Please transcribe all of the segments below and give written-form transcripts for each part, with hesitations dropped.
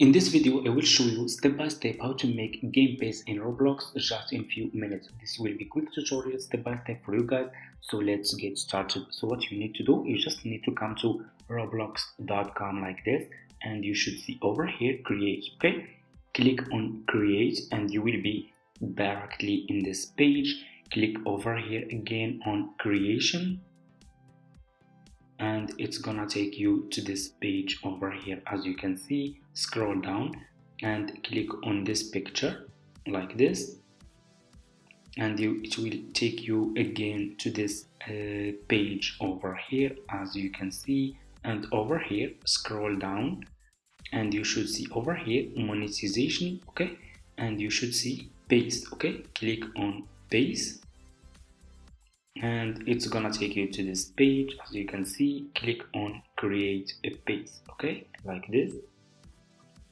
In this video, I will show you step by step how to make Gamepass in Roblox just in few minutes. This will be quick tutorial step by step for you guys. So let's get started. So what you need to do, you just need to come to roblox.com like this, and you should see over here create. Okay, click on create and you will be directly in this page. Click over here again on creation, and it's gonna take you to this page over here. As you can see, scroll down and click on this picture like this, and it will take you again to this page over here, as you can see. And over here, scroll down and you should see over here monetization. Okay, and you should see paste. Okay, click on paste and it's gonna take you to this page. As you can see, click on create a page. Okay, like this,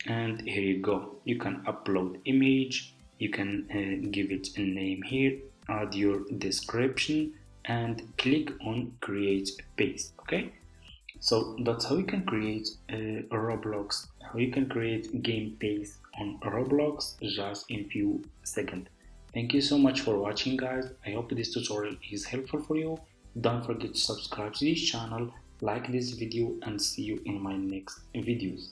and here you go. You can upload image, you can give it a name here, add your description, and click on create a page. Okay, so that's how you can create a Roblox, how you can create Gamepass on Roblox just in few seconds. Thank you so much for watching, guys. I hope this tutorial is helpful for you. Don't forget to subscribe to this channel, like this video, and see you in my next videos.